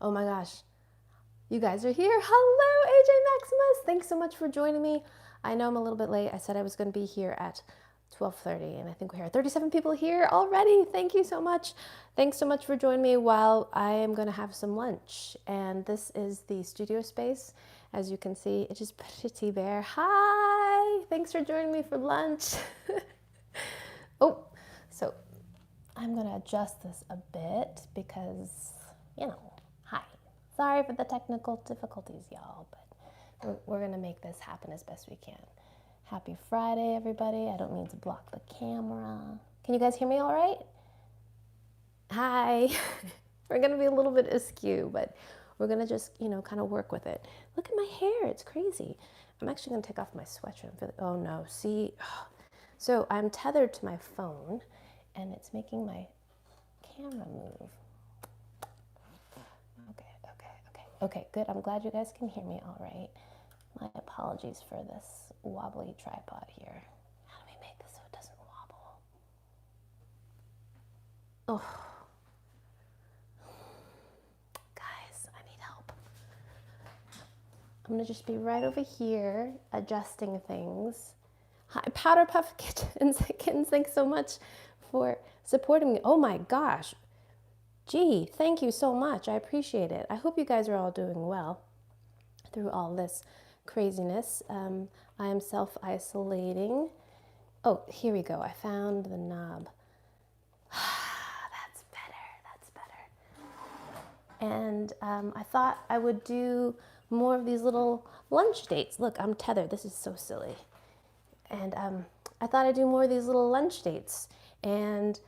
Oh my gosh, you guys are here. Hello, AJ Maximus. Thanks so much for joining me. I know I'm a little bit late. I said I was going to be here at 12:30, and I think we have 37 people here already. Thank you so much. Thanks so much for joining me while I am going to have some lunch. And this is the studio space. As you can see, it is pretty bare. Hi. Thanks for joining me for lunch. Oh, so I'm going to adjust this a bit because, hi. Sorry for the technical difficulties, y'all, but we're going to make this happen as best we can. Happy Friday, everybody. I don't mean to block the camera. Can you guys hear me all right? Hi. We're going to be a little bit askew, but we're going to just, kind of work with it. Look at my hair. It's crazy. I'm actually going to take off my sweatshirt. Oh, no. See? So I'm tethered to my phone, and it's making my camera move. Okay, good. I'm glad you guys can hear me all right. My apologies for this wobbly tripod here. How do we make this so it doesn't wobble? Oh. Guys, I need help. I'm going to just be right over here adjusting things. Hi, Powder Puff Kittens, thanks so much for supporting me. Oh my gosh. Gee, thank you so much. I appreciate it. I hope you guys are all doing well through all this craziness. I am self-isolating. Oh, here we go. I found the knob. That's better. And I thought I would do more of these little lunch dates. Look, I'm tethered. This is so silly. And I thought I'd do more of these little lunch dates. And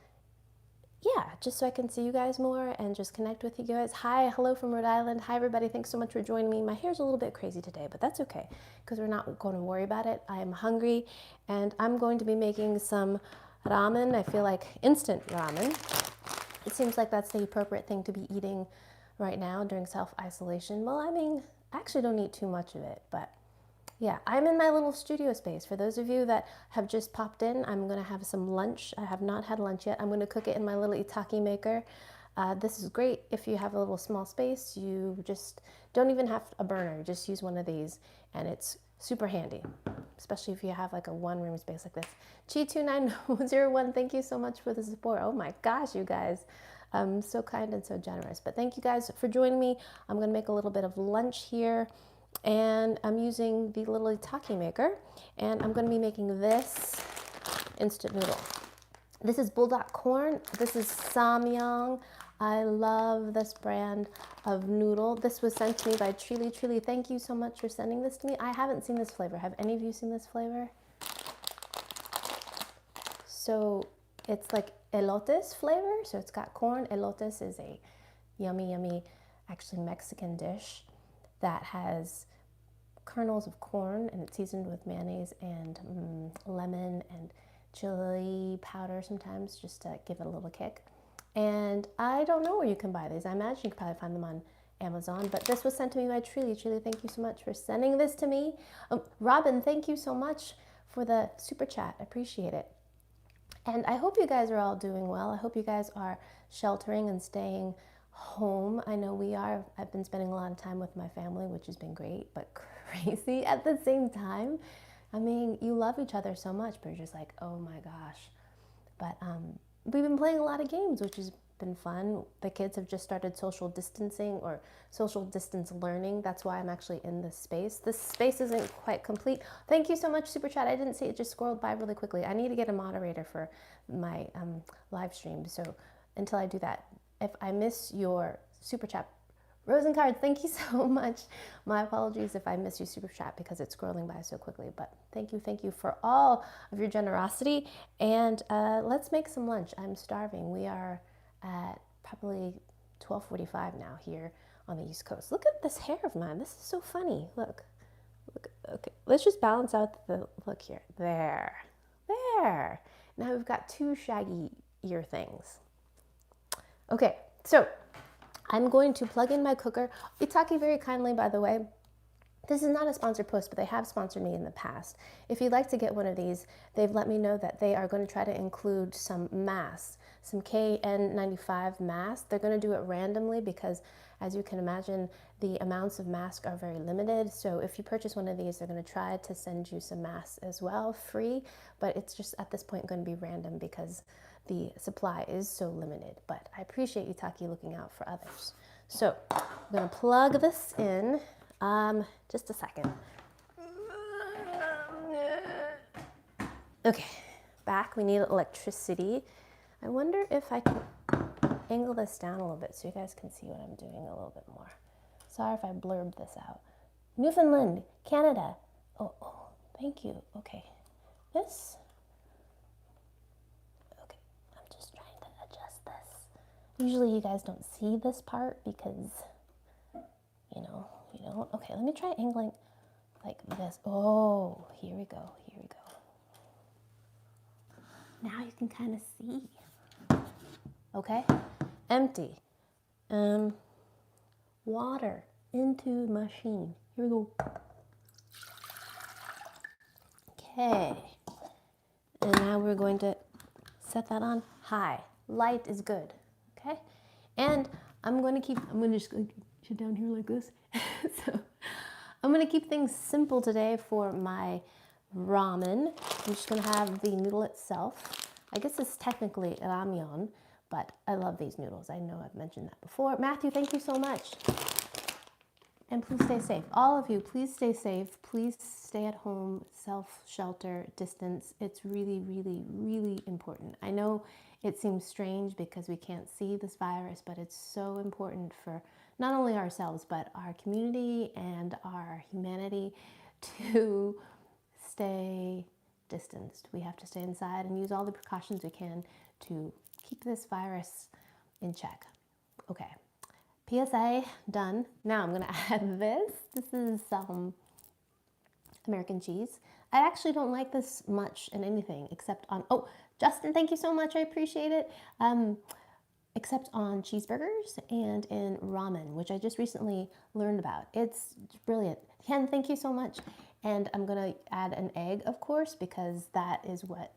yeah, just so I can see you guys more and just connect with you guys. Hi, hello from Rhode Island. Hi, everybody. Thanks so much for joining me. My hair's a little bit crazy today, but that's okay because we're not going to worry about it. I am hungry, and I'm going to be making some ramen. I feel like instant ramen. It seems like that's the appropriate thing to be eating right now during self-isolation. Well, I mean, I actually don't eat too much of it, but yeah, I'm in my little studio space. For those of you that have just popped in, I'm going to have some lunch. I have not had lunch yet. I'm going to cook it in my little Itaki maker. This is great if you have a little small space. You just don't even have a burner. Just use one of these, and it's super handy, especially if you have like a one-room space like this. Chi2901, thank you so much for the support. Oh my gosh, you guys. So kind and so generous. But thank you guys for joining me. I'm going to make a little bit of lunch here. And I'm using the little Itaki maker, and I'm going to be making this instant noodle. This is Buldak Corn. This is Samyang. I love this brand of noodle. This was sent to me by Trinh. Trinh, thank you so much for sending this to me. I haven't seen this flavor. Have any of you seen this flavor? So it's like elotes flavor. So it's got corn. Elotes is a yummy, actually Mexican dish that has kernels of corn, and it's seasoned with mayonnaise and lemon and chili powder sometimes just to give it a little kick. And I don't know where you can buy these. I imagine you can probably find them on Amazon, but this was sent to me by Trinh. Trinh, thank you so much for sending this to me. Robin, thank you so much for the super chat. I appreciate it. And I hope you guys are all doing well. I hope you guys are sheltering and staying home. I know we are. I've been spending a lot of time with my family, which has been great, but crazy at the same time. I mean, you love each other so much, but you're just like, oh my gosh. But we've been playing a lot of games, which has been fun. The kids have just started social distancing or social distance learning. That's why I'm actually in this space. This space isn't quite complete. Thank you so much, Super Chat. I didn't see it, just scrolled by really quickly. I need to get a moderator for my live stream. So until I do that, if I miss your super chat, Rosencard, thank you so much. My apologies if I miss your super chat because it's scrolling by so quickly, but thank you for all of your generosity. And let's make some lunch. I'm starving. We are at probably 12:45 now here on the East Coast. Look at this hair of mine. This is so funny. Look. Okay, let's just balance out the look here. There. Now we've got two shaggy ear things. Okay, so I'm going to plug in my cooker. Itaki very kindly, by the way, this is not a sponsored post, but they have sponsored me in the past. If you'd like to get one of these, they've let me know that they are going to try to include some masks. some KN95 masks. They're going to do it randomly because, as you can imagine, the amounts of masks are very limited. So if you purchase one of these, they're going to try to send you some masks as well, free. But it's just at this point going to be random because the supply is so limited. But I appreciate you, Taki, looking out for others. So I'm going to plug this in. Just a second. Okay, back. We need electricity. I wonder if I can angle this down a little bit so you guys can see what I'm doing a little bit more. Sorry if I blurbed this out. Newfoundland, Canada. Oh, thank you. Okay, this. Okay, I'm just trying to adjust this. Usually you guys don't see this part because, you know, you don't. Okay, let me try angling like this. Oh, here we go, here we go. Now you can kind of see. Okay, empty. Water into machine. Here we go. Okay, and now we're going to set that on high. Light is good. Okay, and I'm just going to sit down here like this. So I'm going to keep things simple today for my ramen. I'm just going to have the noodle itself. I guess it's technically ramyeon, but I love these noodles. I know I've mentioned that before. Matthew, thank you so much. And please stay safe. All of you, please stay safe. Please stay at home, self-shelter, distance. It's really, really, really important. I know it seems strange because we can't see this virus, but it's so important for not only ourselves, but our community and our humanity to stay distanced. We have to stay inside and use all the precautions we can to keep this virus in check. Okay, PSA done. Now I'm gonna add this. This is American cheese. I actually don't like this much in anything except on, oh, Justin, thank you so much, I appreciate it. Except on cheeseburgers and in ramen, which I just recently learned about. It's brilliant. Ken, thank you so much. And I'm gonna add an egg, of course, because that is what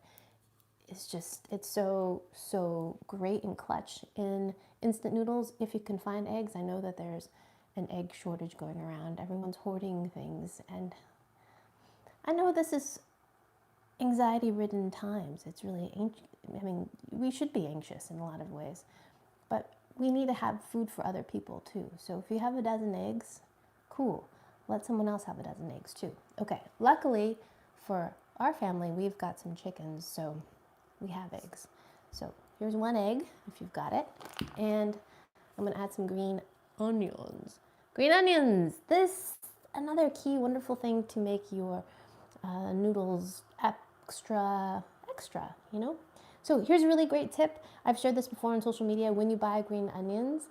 is just, it's so great and clutch in instant noodles. If you can find eggs, I know that there's an egg shortage going around. Everyone's hoarding things. And I know this is anxiety-ridden times. It's really, I mean, we should be anxious in a lot of ways, but we need to have food for other people too. So if you have a dozen eggs, cool. Let someone else have a dozen eggs too. Okay, luckily for our family, we've got some chickens, so we have eggs. So here's one egg, if you've got it. And I'm gonna add some green onions. Green onions, this, another key wonderful thing to make your noodles extra, you know? So here's a really great tip. I've shared this before on social media. When you buy green onions,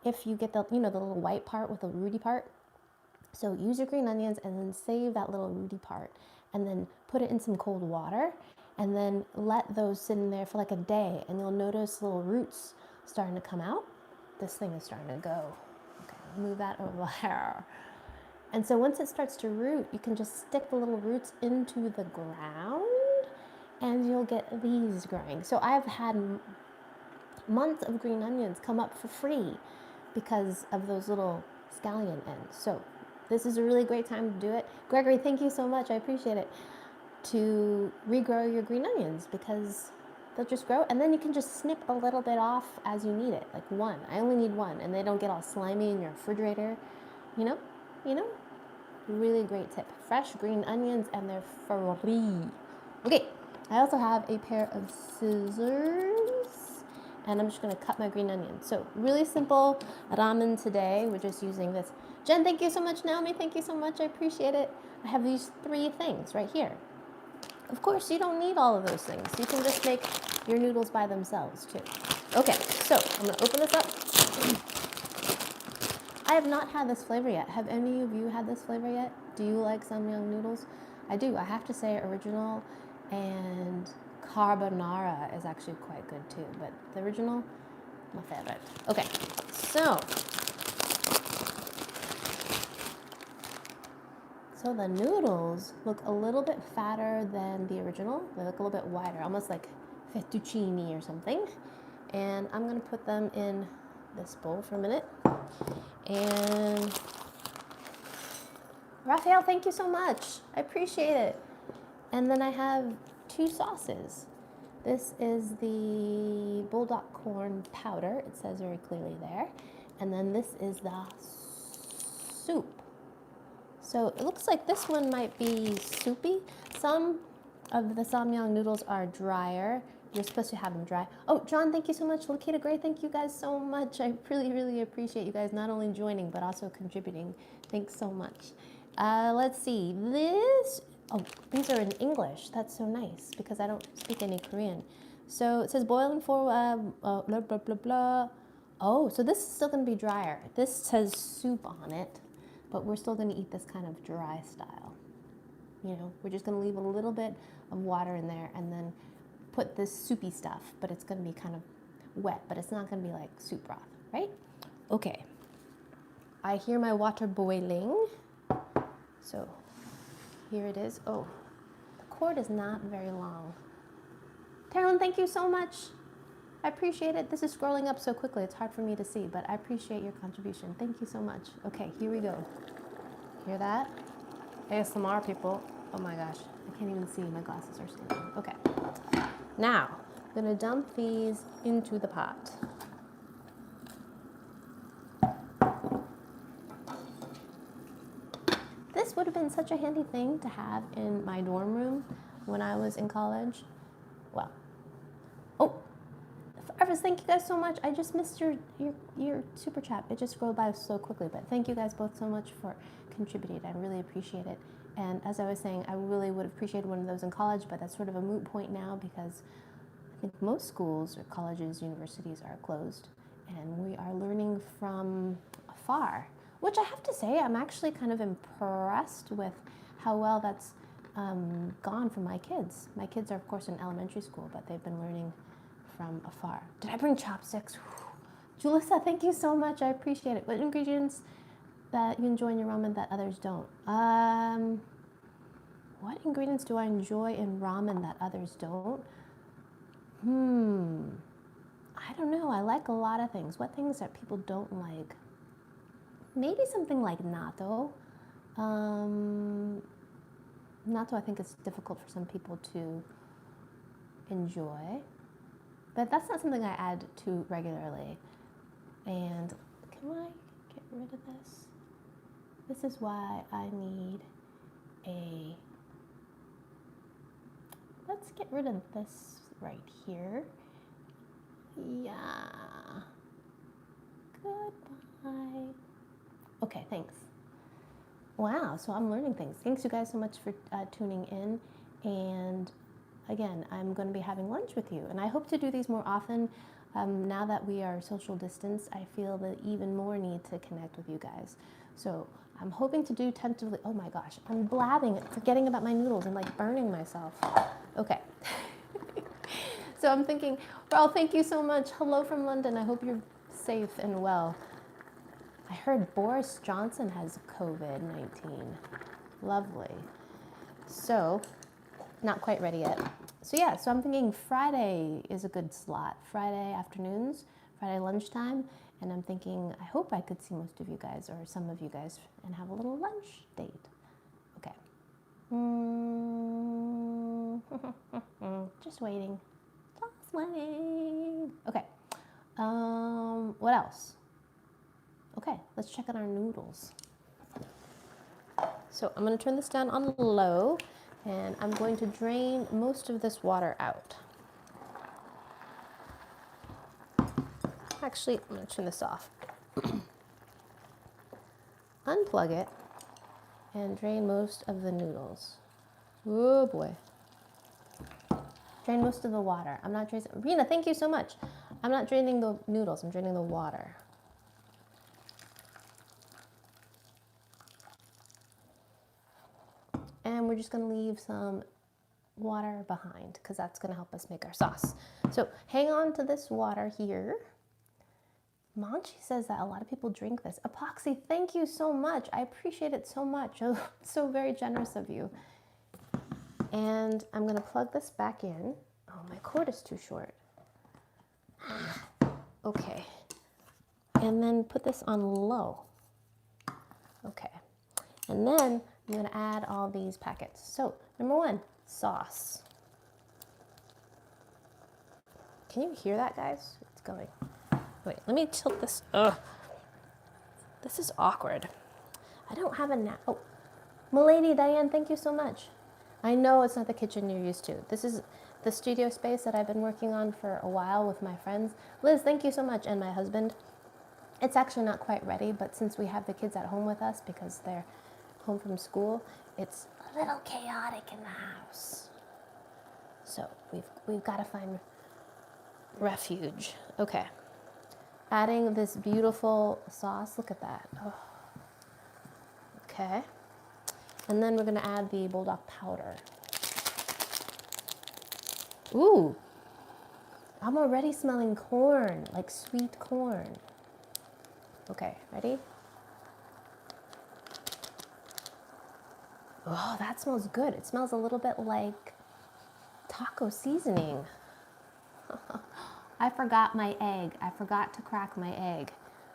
if you get the, you know, the little white part with the rooty part, so use your green onions and then save that little rooty part and then put it in some cold water and then let those sit in there for like a day and you'll notice little roots starting to come out. This thing is starting to go. Okay, move that over there. And so once it starts to root, you can just stick the little roots into the ground and you'll get these growing. So I've had months of green onions come up for free because of those little scallion ends. So this is a really great time to do it. Gregory, thank you so much. I appreciate it. To regrow your green onions because they'll just grow. And then you can just snip a little bit off as you need it. Like one. I only need one. And they don't get all slimy in your refrigerator. You know? Really great tip. Fresh green onions and they're free. Okay. I also have a pair of scissors. And I'm just going to cut my green onions. So really simple ramen today. We're just using this. Jen, thank you so much. Naomi, thank you so much. I appreciate it. I have these 3 things right here. Of course, you don't need all of those things. You can just make your noodles by themselves too. Okay, so I'm going to open this up. I have not had this flavor yet. Have any of you had this flavor yet? Do you like Samyang noodles? I do. I have to say original and carbonara is actually quite good too, but the original, my favorite. Okay, so the noodles look a little bit fatter than the original. They look a little bit wider, almost like fettuccine or something. And I'm gonna put them in this bowl for a minute. And Raphael, thank you so much. I appreciate it. And then I have 2 sauces. This is the Buldak Corn powder. It says very clearly there. And then this is the soup. So it looks like this one might be soupy. Some of the Samyang noodles are drier. You're supposed to have them dry. Oh, John, thank you so much. Lakita Gray, thank you guys so much. I really, really appreciate you guys not only joining, but also contributing. Thanks so much. Let's see. Oh, these are in English. That's so nice because I don't speak any Korean. So it says boil in for blah, blah, blah, blah. Oh, so this is still going to be drier. This says soup on it, but we're still going to eat this kind of dry style. You know, we're just going to leave a little bit of water in there and then put this soupy stuff, but it's going to be kind of wet, but it's not going to be like soup broth, right? Okay. I hear my water boiling. So here it is. Oh, the cord is not very long. Taryn, thank you so much. I appreciate it. This is scrolling up so quickly. It's hard for me to see, but I appreciate your contribution. Thank you so much. Okay, here we go. Hear that? ASMR people. Oh my gosh, I can't even see. My glasses are squinting. Okay. Now, I'm gonna dump these into the pot. This would have been such a handy thing to have in my dorm room when I was in college. Well, oh, Everest, thank you guys so much. I just missed your super chat. It just scrolled by so quickly, but thank you guys both so much for contributing. I really appreciate it. And as I was saying, I really would have appreciated one of those in college, but that's sort of a moot point now because I think most schools or colleges, universities are closed, and we are learning from afar, which I have to say, I'm actually kind of impressed with how well that's gone for my kids. My kids are, of course, in elementary school, but they've been learning from afar. Did I bring chopsticks? Julissa, thank you so much. I appreciate it. What ingredients that you enjoy in your ramen that others don't? What ingredients do I enjoy in ramen that others don't? I don't know. I like a lot of things. What things that people don't like? Maybe something like natto. Natto, I think, is difficult for some people to enjoy. But that's not something I add to regularly. And can I get rid of this? This is why I need a... Let's get rid of this right here. Yeah. Goodbye. Okay, thanks. Wow, so I'm learning things. Thanks you guys so much for tuning in. And again, I'm going to be having lunch with you. And I hope to do these more often. Now that we are social distance, I feel the even more need to connect with you guys. So I'm hoping to do tentatively, oh my gosh, I'm blabbing, forgetting about my noodles and like burning myself. Okay. So I'm thinking, Raul, thank you so much. Hello from London. I hope you're safe and well. I heard Boris Johnson has COVID-19. Lovely. So, not quite ready yet. So yeah, so I'm thinking Friday is a good slot. Friday afternoons, Friday lunchtime. And I'm thinking, I hope I could see most of you guys or some of you guys and have a little lunch date. Okay. Just waiting. Just waiting. Okay. What else? Okay, let's check out our noodles. So I'm going to turn this down on low, and I'm going to drain most of this water out. Actually, I'm going to turn this off. Unplug it and drain most of the noodles. Oh boy. Drain most of the water. I'm not draining. Rena, thank you so much. I'm not draining the noodles, I'm draining the water. And we're just going to leave some water behind because that's going to help us make our sauce. So hang on to this water here. Manchi says that a lot of people drink this. Epoxy, thank you so much. I appreciate it so much. So very generous of you. And I'm going to plug this back in. Oh, my cord is too short. Okay. And then put this on low. Okay. And then I'm gonna add all these packets. So, number one, sauce. Can you hear that, guys? It's going. Wait, let me tilt this. Ugh. This is awkward. I don't have a nap. Oh, Milady Diane, thank you so much. I know it's not the kitchen you're used to. This is the studio space that I've been working on for a while with my friends. Liz, thank you so much, and my husband. It's actually not quite ready, but since we have the kids at home with us because they're home from school, it's a little chaotic in the house. So we've got to find refuge. Okay. Adding this beautiful sauce. Look at that. Oh. Okay. And then we're going to add the Buldak powder. Ooh. I'm already smelling corn, like sweet corn. Okay, ready? Oh, that smells good. It smells a little bit like taco seasoning. I forgot my egg. I forgot to crack my egg.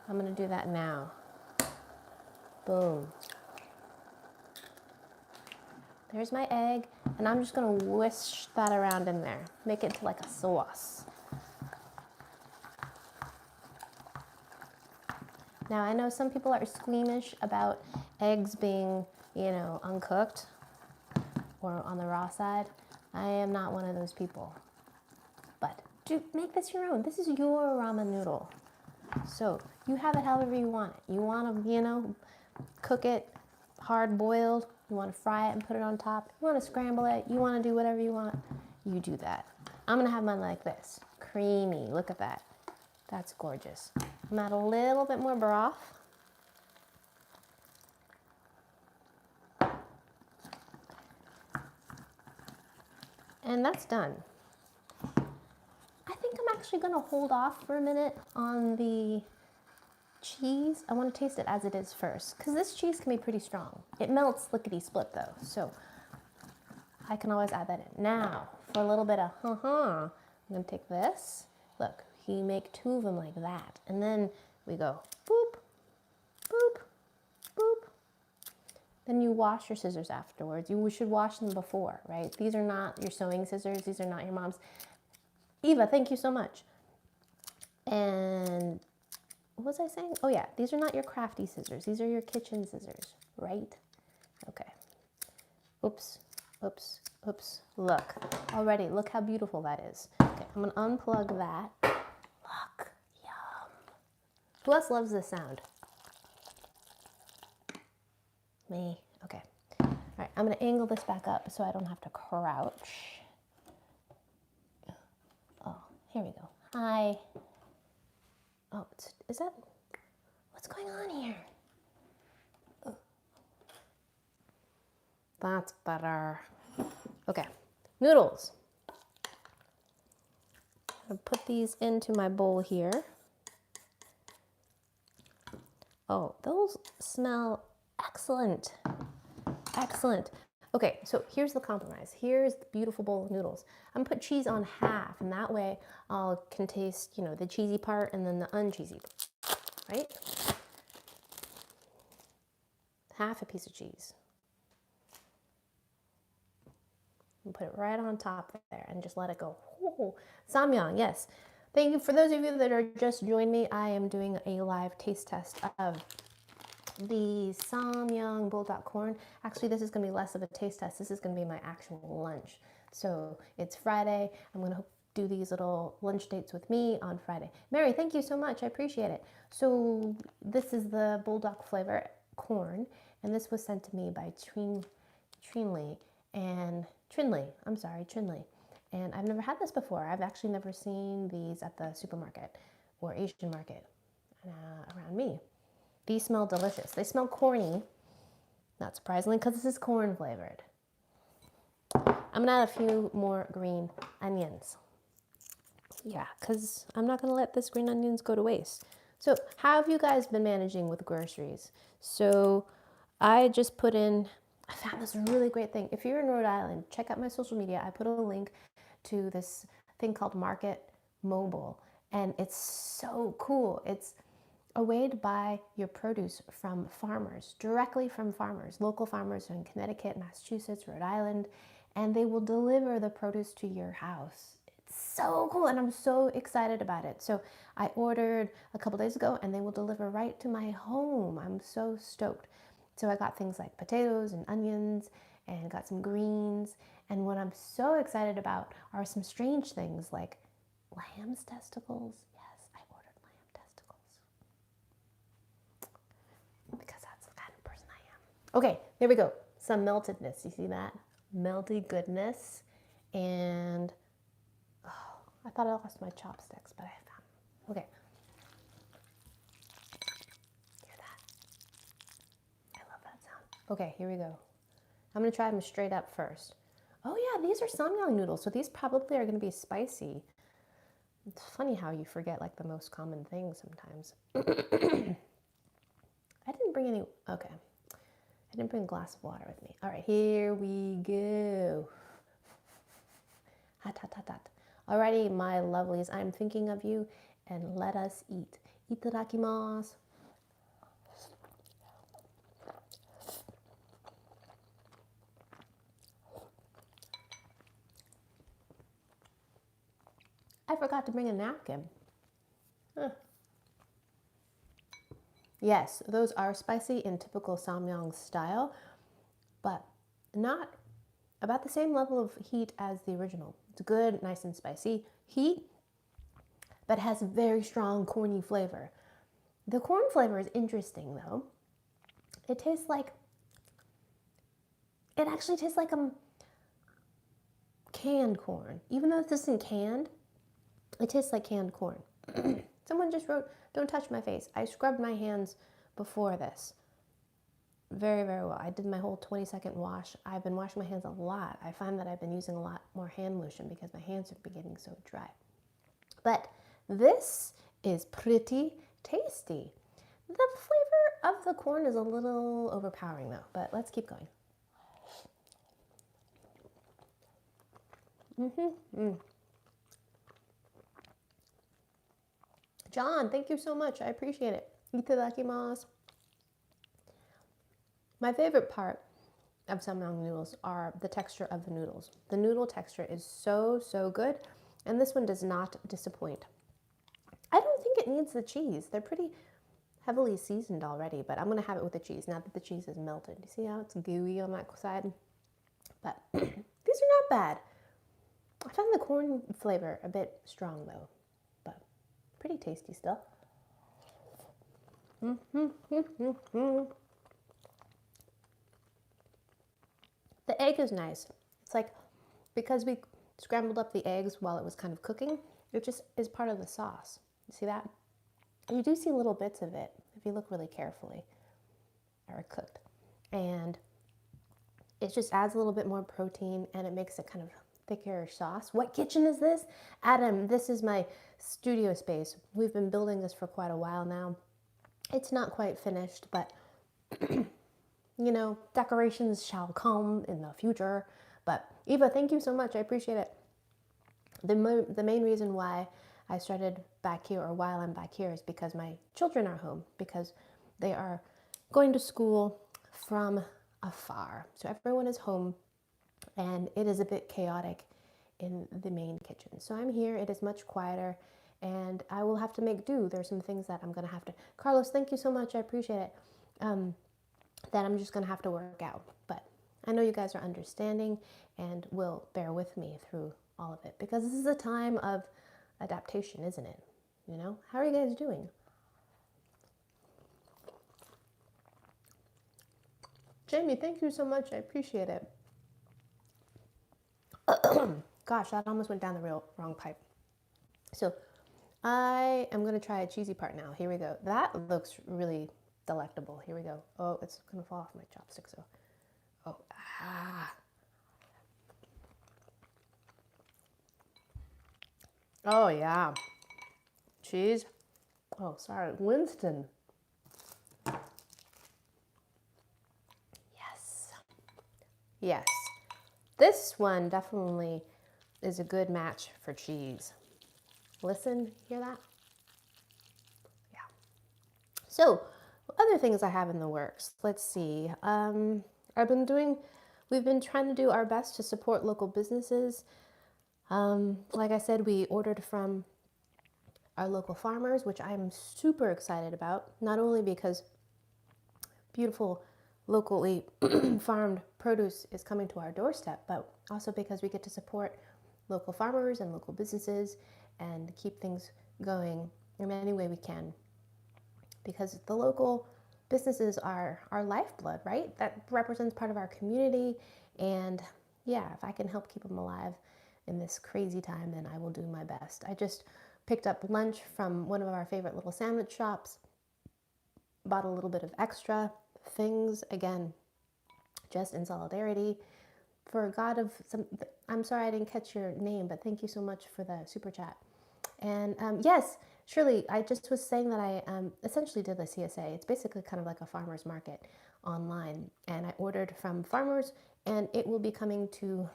I'm gonna do that now. Boom. There's my egg, and I'm just gonna whisk that around in there. Make it to like a sauce. Now, I know some people are squeamish about eggs being, uncooked or on the raw side. I am not one of those people. But make this your own. This is your ramen noodle. So you have it however you want it. You want to, cook it hard boiled. You want to fry it and put it on top. You want to scramble it. You want to do whatever you want. You do that. I'm going to have mine like this. Creamy. Look at that. That's gorgeous. I'm gonna add a little bit more broth. And that's done. I think I'm actually gonna hold off for a minute on the cheese. I want to taste it as it is first, because this cheese can be pretty strong. It melts lickety-split though, so I can always add that in. Now, for a little bit of I'm gonna take this. Look, you make two of them like that, and then we go boop, boop, boop. Then you wash your scissors afterwards. You should wash them before, right? These are not your sewing scissors. These are not your mom's. Eva, thank you so much. And what was I saying? Oh yeah, these are not your crafty scissors. These are your kitchen scissors, right? Okay. Oops, oops, oops. Look, already, look how beautiful that is. Okay, I'm gonna unplug that. Look, yum. Who else loves this sound? Me, okay. All right, I'm gonna angle this back up so I don't have to crouch. Oh, here we go. Hi. Oh, is that, what's going on here? Oh. That's better. Okay, noodles. I'm gonna put these into my bowl here. Oh, those smell excellent. Excellent. Okay, so here's the compromise. Here's the beautiful bowl of noodles. I'm gonna put cheese on half, and that way I can taste, the cheesy part and then the uncheesy part, right? Half a piece of cheese. And put it right on top there and just let it go. Ooh, Samyang, yes. Thank you. For those of you that are just joining me, I am doing a live taste test of the Samyang Buldak corn. Actually, this is going to be less of a taste test. This is going to be my actual lunch. So it's Friday. I'm going to do these little lunch dates with me on Friday. Mary, thank you so much. I appreciate it. So this is the Buldak flavor corn, and this was sent to me by Trinley. And I've never had this before. I've actually never seen these at the supermarket or Asian market around me. These smell delicious. They smell corny, not surprisingly, because this is corn flavored. I'm gonna add a few more green onions. Yeah, because I'm not gonna let this green onions go to waste. So how have you guys been managing with groceries? So I just put in, I found this really great thing. If you're in Rhode Island, check out my social media. I put a link to this thing called Market Mobile. And it's so cool. It's a way to buy your produce from farmers, directly from farmers, local farmers in Connecticut, Massachusetts, Rhode Island, and they will deliver the produce to your house. It's so cool, and I'm so excited about it. So I ordered a couple days ago, and they will deliver right to my home. I'm so stoked. So I got things like potatoes and onions and got some greens. And what I'm so excited about are some strange things like lamb's testicles. Yes, I ordered lamb testicles because that's the kind of person I am. Okay, here we go. Some meltedness. You see that? Melty goodness. And oh, I thought I lost my chopsticks, but I found them. Okay. Hear that? I love that sound. Okay, here we go. I'm going to try them straight up first. Oh yeah, these are samyang noodles, so these probably are going to be spicy. It's funny how you forget like the most common things sometimes. I didn't bring any, okay. I didn't bring a glass of water with me. All right, here we go. Hot, hot, hot, hot. Alrighty, my lovelies, I'm thinking of you, and let us eat. Itadakimasu. I forgot to bring a napkin. Huh. Yes, those are spicy in typical samyang style, but not about the same level of heat as the original. It's good, nice and spicy heat, but has very strong corny flavor. The corn flavor is interesting though. It tastes like, it actually tastes like canned corn. Even though this isn't canned, it tastes like canned corn. Someone just wrote, don't touch my face. I scrubbed my hands before this. Very, very well. I did my whole 20-second wash. I've been washing my hands a lot. I find that I've been using a lot more hand lotion because my hands have been getting so dry. But this is pretty tasty. The flavor of the corn is a little overpowering though, but let's keep going. John, thank you so much. I appreciate it. Itadakimasu. My favorite part of samyang noodles are the texture of the noodles. The noodle texture is so, so good, and this one does not disappoint. I don't think it needs the cheese. They're pretty heavily seasoned already, but I'm going to have it with the cheese now that the cheese is melted. You see how it's gooey on that side? But these are not bad. I found the corn flavor a bit strong though, but pretty tasty still. The egg is nice. It's like, because we scrambled up the eggs while it was kind of cooking, it just is part of the sauce. You see that? You do see little bits of it if you look really carefully, or cooked. And it just adds a little bit more protein and it makes it kind of thicker sauce. What kitchen is this? Adam, this is my studio space. We've been building this for quite a while now. It's not quite finished, but you know, decorations shall come in the future. But Eva, thank you so much. I appreciate it. The main reason why I started back here, or while I'm back here, is because my children are home, because they are going to school from afar. So everyone is home and it is a bit chaotic in the main kitchen. So I'm here, it is much quieter, and I will have to make do. There's some things that I'm gonna have to, Carlos, thank you so much, I appreciate it, that I'm just gonna have to work out. But I know you guys are understanding and will bear with me through all of it, because this is a time of adaptation, isn't it? You know, how are you guys doing? Jamie, thank you so much, I appreciate it. Gosh, that almost went down the wrong pipe. So I am going to try a cheesy part now. Here we go. That looks really delectable. Here we go. Oh, it's going to fall off my chopstick. So, oh, ah. Oh, yeah. Cheese. Oh, sorry. Winston. Yes. Yes. This one definitely is a good match for cheese. Listen, hear that? Yeah. So, other things I have in the works. Let's see. We've been trying to do our best to support local businesses. Like I said, we ordered from our local farmers, which I'm super excited about, not only because beautiful locally farmed produce is coming to our doorstep, but also because we get to support local farmers and local businesses and keep things going in any way we can. Because the local businesses are our lifeblood, right? That represents part of our community. And yeah, if I can help keep them alive in this crazy time, then I will do my best. I just picked up lunch from one of our favorite little sandwich shops, bought a little bit of extra things, again, just in solidarity. For God of some, I'm sorry I didn't catch your name, but thank you so much for the super chat. And yes, Shirley, I just was saying that I essentially did the CSA. It's basically kind of like a farmer's market online. And I ordered from farmers, and it will be coming to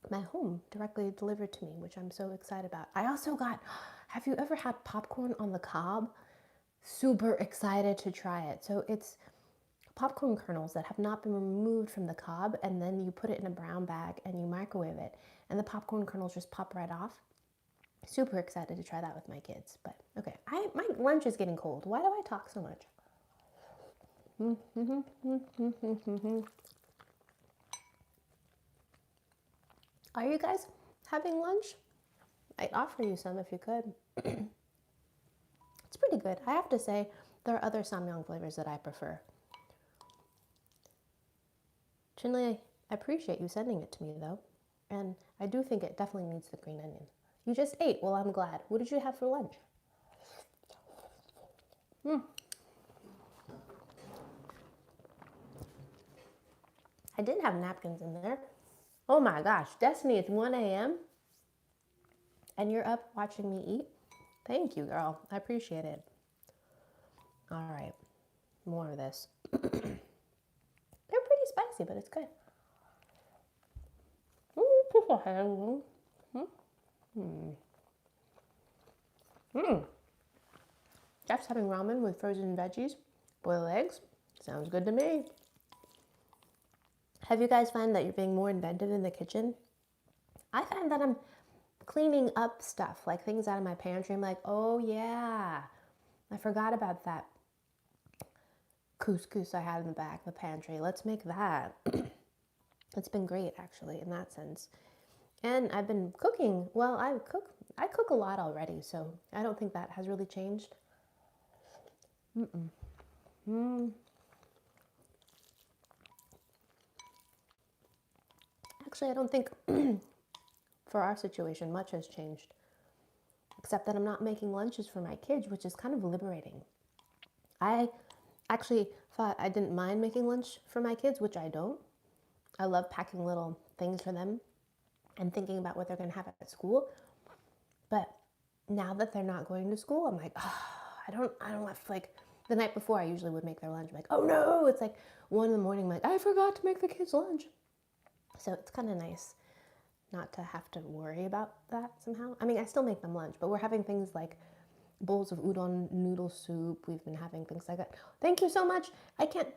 my home, directly delivered to me, which I'm so excited about. I also got, have you ever had popcorn on the cob? Super excited to try it. So it's popcorn kernels that have not been removed from the cob, and then you put it in a brown bag and you microwave it, and the popcorn kernels just pop right off. Super excited to try that with my kids. But okay, my lunch is getting cold. Why do I talk so much? Are you guys having lunch? I'd offer you some if you could. It's pretty good. I have to say, there are other samyang flavors that I prefer. Chinley, I appreciate you sending it to me though. And I do think it definitely needs the green onion. You just ate. Well, I'm glad. What did you have for lunch? I did have napkins in there. Oh my gosh, Destiny, it's 1 a.m. and you're up watching me eat? Thank you, girl. I appreciate it. All right, more of this. They're pretty spicy, but it's good. Jeff's having ramen with frozen veggies, boiled eggs. Sounds good to me. Have you guys found that you're being more inventive in the kitchen? I find that I'm cleaning up stuff, like things out of my pantry. I'm like, oh yeah, I forgot about that couscous I had in the back of the pantry. Let's make that. It's been great, actually, in that sense. And I've been cooking. Well, I cook a lot already, so I don't think that has really changed. Actually, I don't think for our situation much has changed, except that I'm not making lunches for my kids, which is kind of liberating. I actually thought I didn't mind making lunch for my kids, which I don't. I love packing little things for them and thinking about what they're going to have at school. But now that they're not going to school, I'm like, oh, I don't have, like, the night before I usually would make their lunch. I'm like, oh no, it's like 1 in the morning. I'm like, I forgot to make the kids lunch. So it's kind of nice not to have to worry about that somehow. I mean, I still make them lunch, but we're having things like bowls of udon noodle soup. We've been having things like that. Thank you so much. I can't,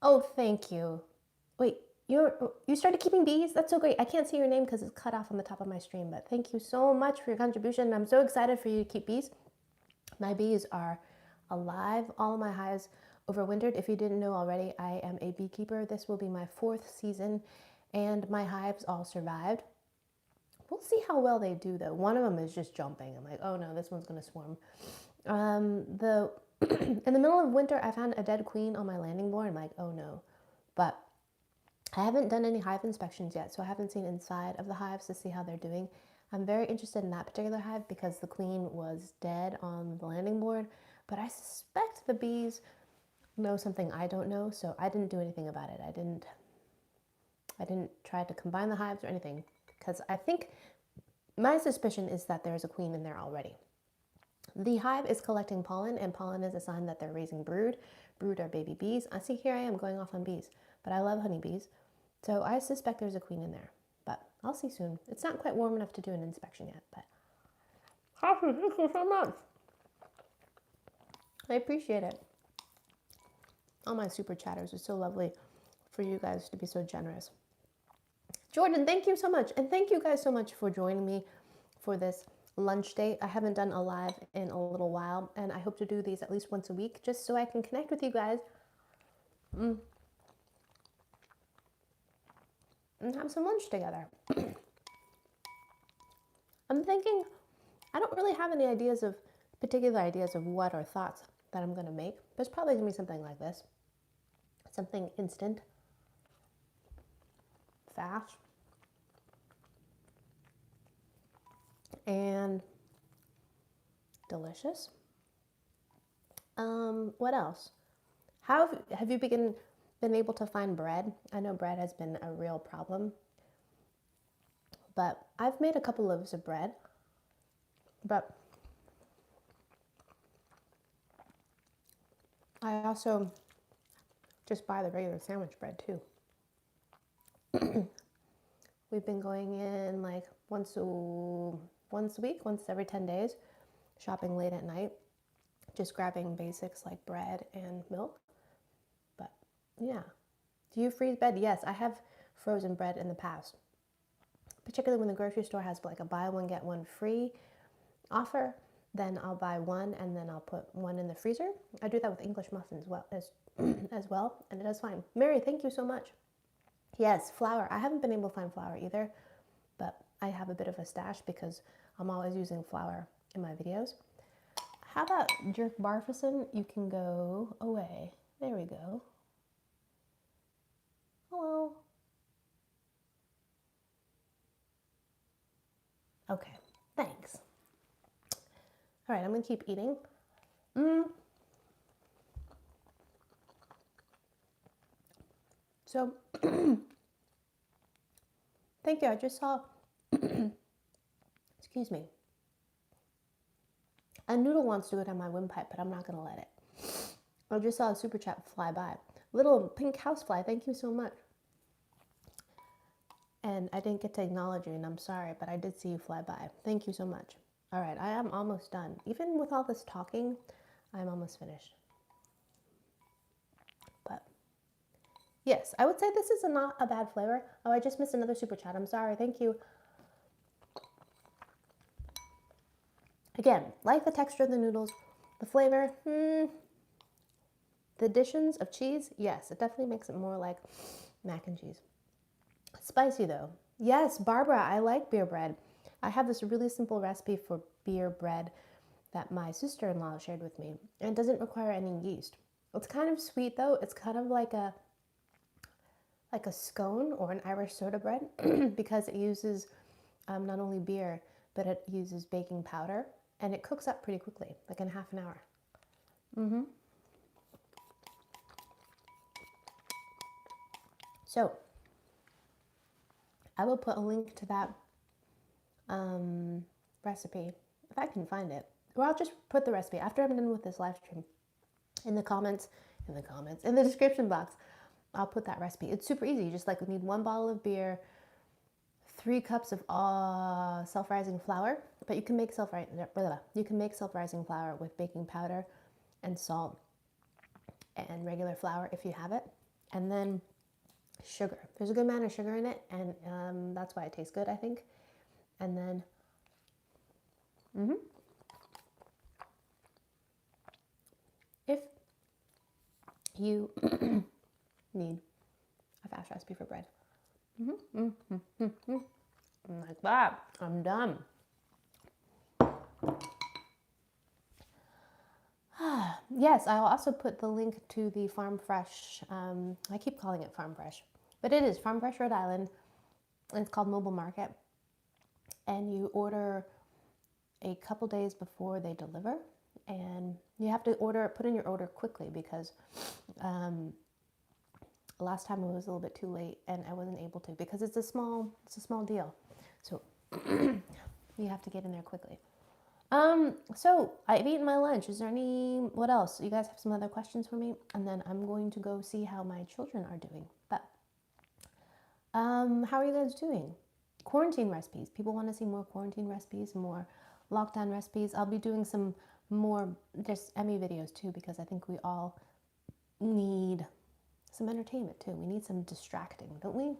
oh, thank you. Wait, you started keeping bees? That's so great. I can't see your name because it's cut off on the top of my stream, but thank you so much for your contribution. I'm so excited for you to keep bees. My bees are alive. All of my hives overwintered. If you didn't know already, I am a beekeeper. This will be my 4th season, and my hives all survived. We'll see how well they do, though. One of them is just jumping. I'm like, oh no, this one's going to swarm. In the middle of winter, I found a dead queen on my landing board. I'm like, oh no. But I haven't done any hive inspections yet, so I haven't seen inside of the hives to see how they're doing. I'm very interested in that particular hive because the queen was dead on the landing board, but I suspect the bees know something I don't know, so I didn't do anything about it. I didn't try to combine the hives or anything, because I think my suspicion is that there's a queen in there already. The hive is collecting pollen, and pollen is a sign that they're raising brood. Brood are baby bees. I see, here I am going off on bees, but I love honeybees. So I suspect there's a queen in there, but I'll see soon. It's not quite warm enough to do an inspection yet, but Coffee, thank you so much. I appreciate it. All my super chatters are so lovely for you guys to be so generous. Jordan, thank you so much. And thank you guys so much for joining me for this lunch date. I haven't done a live in a little while, and I hope to do these at least once a week just so I can connect with you guys and have some lunch together. I'm thinking, I don't really have any particular ideas of what or thoughts that I'm going to make. There's probably going to be something like this. Something instant, fast, and delicious. What else? How have you been able to find bread? I know bread has been a real problem, but I've made a couple loaves of bread, but I also just buy the regular sandwich bread too. We've been going in like once a week, once every 10 days, shopping late at night, just grabbing basics like bread and milk. But yeah. Do you freeze bread? Yes, I have frozen bread in the past, particularly when the grocery store has like a buy one get one free offer. Then I'll buy one and then I'll put one in the freezer. I do that with English muffins as well, and it does fine. Mary, thank you so much. Yes, flour. I haven't been able to find flour either, but I have a bit of a stash because I'm always using flour in my videos. How about Jerk Barfison? You can go away. There we go. Hello. Okay, thanks. All right, I'm gonna keep eating. So, thank you. I just saw, excuse me. A noodle wants to go down my windpipe, but I'm not gonna let it. I just saw a super chat fly by. Little pink housefly, thank you so much. And I didn't get to acknowledge you, and I'm sorry, but I did see you fly by. Thank you so much. All right, I am almost done. Even with all this talking, I'm almost finished. But yes, I would say this is not a bad flavor. Oh, I just missed another super chat. I'm sorry. Thank you. Again, like the texture of the noodles, the flavor, the additions of cheese, yes, it definitely makes it more like mac and cheese. Spicy though. Yes, Barbara, I like beer bread. I have this really simple recipe for beer bread that my sister-in-law shared with me, and it doesn't require any yeast. It's kind of sweet though. It's kind of like a scone or an Irish soda bread because it uses not only beer, but it uses baking powder, and it cooks up pretty quickly, like in half an hour. So I will put a link to that recipe if I can find it, or I'll just put the recipe after I'm done with this live stream in the description box. I'll put that recipe. It's super easy. You just like need 1 bottle of beer, 3 cups of self-rising flour, but you can make self-rising flour with baking powder and salt and regular flour if you have it, and then sugar. There's a good amount of sugar in it, and that's why it tastes good, I think. And then if you need a fast recipe for bread, like that, I'm done. Yes, I'll also put the link to the Farm Fresh. I keep calling it Farm Fresh, but it is Farm Fresh Rhode Island, and it's called Mobile Market. And you order a couple days before they deliver, and you have to put in your order quickly because last time it was a little bit too late and I wasn't able to because it's a small deal. So you have to get in there quickly. So I've eaten my lunch. Is there what else? You guys have some other questions for me? And then I'm going to go see how my children are doing. But how are you guys doing? Quarantine recipes. People want to see more quarantine recipes, more lockdown recipes. I'll be doing some more just Emmy videos too, because I think we all need some entertainment too. We need some distracting, don't we?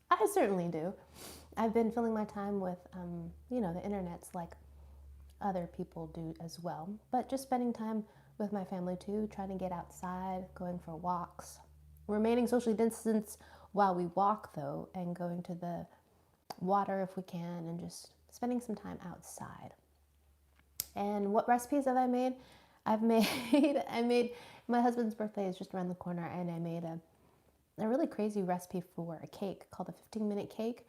I certainly do. I've been filling my time with, the internet's like other people do as well. But just spending time with my family too, trying to get outside, going for walks, remaining socially distanced while we walk though, and going to the water if we can, and just spending some time outside. And what recipes have I made? I made, my husband's birthday is just around the corner, and I made a really crazy recipe for a cake called a 15-minute cake,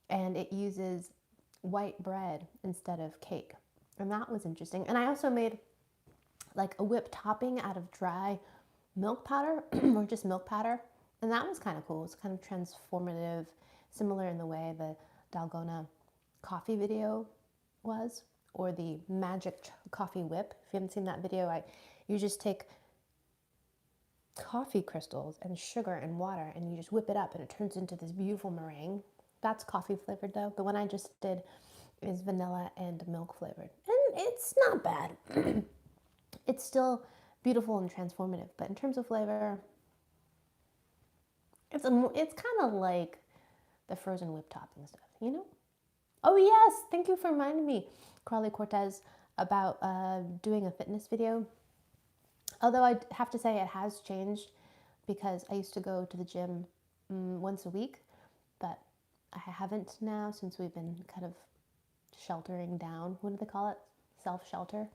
and it uses white bread instead of cake. And that was interesting. And I also made like a whipped topping out of dry milk powder or just milk powder. And that was kind of cool. It's kind of transformative, similar in the way the Dalgona coffee video was, or the magic coffee whip. If you haven't seen that video, you just take coffee crystals and sugar and water, and you just whip it up, and it turns into this beautiful meringue. That's coffee flavored though. The one I just did is vanilla and milk flavored, and it's not bad. It's still beautiful and transformative, but in terms of flavor, it's kind of like the frozen whipped topping stuff, you know? Oh yes, thank you for reminding me, Carly Cortez, about doing a fitness video. Although I have to say it has changed, because I used to go to the gym once a week, but I haven't now since we've been kind of sheltering down. What do they call it? Self-shelter.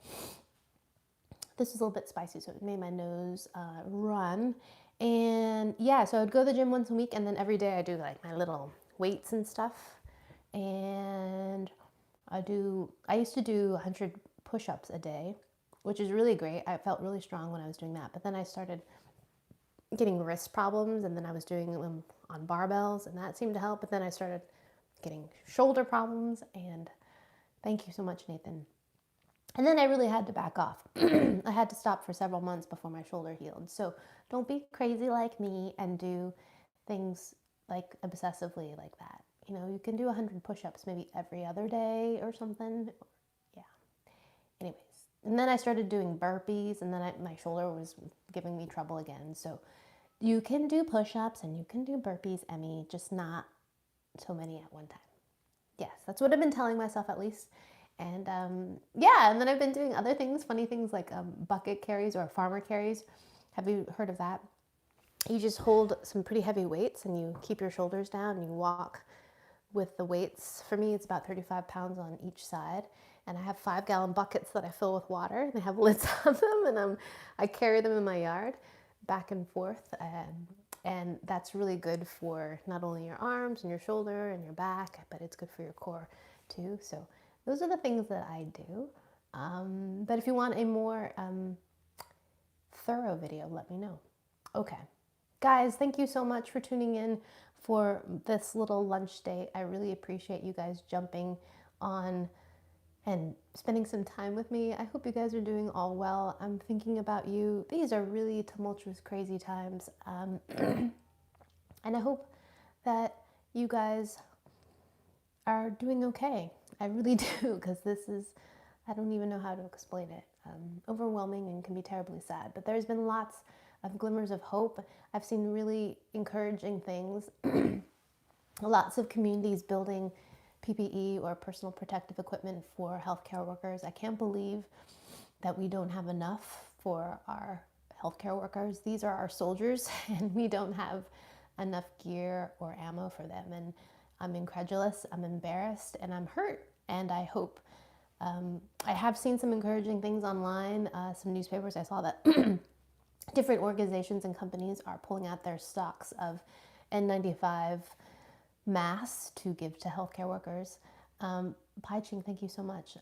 This is a little bit spicy, so it made my nose run. And yeah, so I'd go to the gym once a week, and then every day I do like my little weights and stuff. And I used to do 100 push-ups a day, which is really great. I felt really strong when I was doing that. But then I started getting wrist problems, and then I was doing them on barbells, and that seemed to help. But then I started getting shoulder problems, and thank you so much, Nathan. And then I really had to back off. I had to stop for several months before my shoulder healed. So don't be crazy like me and do things like obsessively like that. You know, you can do 100 push-ups maybe every other day or something. Yeah. Anyways. And then I started doing burpees, and then my shoulder was giving me trouble again. So you can do push-ups and you can do burpees, Emmy, just not so many at one time. Yes, that's what I've been telling myself at least. And and then I've been doing other things, funny things like bucket carries or farmer carries. Have you heard of that? You just hold some pretty heavy weights, and you keep your shoulders down, and you walk with the weights. For me, it's about 35 pounds on each side. And I have 5-gallon buckets that I fill with water. They have lids on them, and I carry them in my yard back and forth. And that's really good for not only your arms and your shoulder and your back, but it's good for your core too. So those are the things that I do. But if you want a more thorough video, let me know. Okay. Guys, thank you so much for tuning in for this little lunch date. I really appreciate you guys jumping on and spending some time with me. I hope you guys are doing all well. I'm thinking about you. These are really tumultuous, crazy times. And I hope that you guys are doing okay. I really do, because I don't even know how to explain it. Overwhelming and can be terribly sad. But there's been lots of glimmers of hope. I've seen really encouraging things. Lots of communities building PPE or personal protective equipment for healthcare workers. I can't believe that we don't have enough for our healthcare workers. These are our soldiers, and we don't have enough gear or ammo for them. And I'm incredulous, I'm embarrassed, and I'm hurt. And I hope, I have seen some encouraging things online, some newspapers. I saw that different organizations and companies are pulling out their stocks of N95 masks to give to healthcare workers. Pai Ching, thank you so much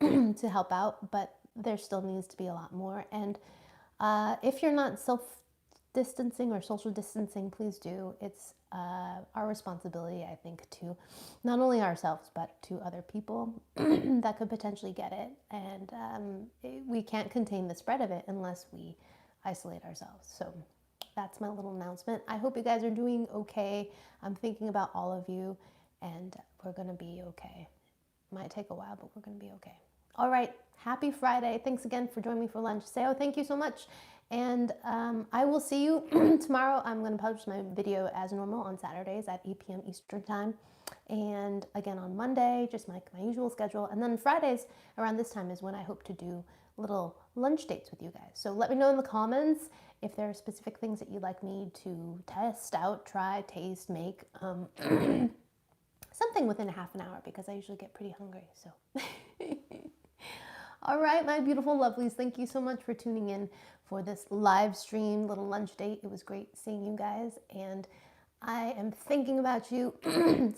to help out, but there still needs to be a lot more. And if you're not self-distancing or social distancing, please do. It's our responsibility, I think, to not only ourselves, but to other people that could potentially get it. And we can't contain the spread of it unless we isolate ourselves. So that's my little announcement. I hope you guys are doing okay. I'm thinking about all of you, and we're gonna be okay. Might take a while, but we're gonna be okay. All right, happy Friday. Thanks again for joining me for lunch. Seo, thank you so much. And I will see you tomorrow. I'm going to publish my video as normal on Saturdays at 8 p.m. Eastern Time. And again on Monday, just my usual schedule. And then Fridays around this time is when I hope to do little lunch dates with you guys. So let me know in the comments if there are specific things that you'd like me to test out, try, taste, make. Something within a half an hour because I usually get pretty hungry. So. All right, my beautiful lovelies, thank you so much for tuning in for this live stream little lunch date. It was great seeing you guys, and I am thinking about you.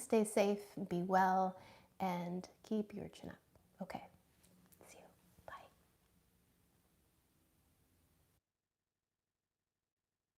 Stay safe, be well, and keep your chin up. Okay.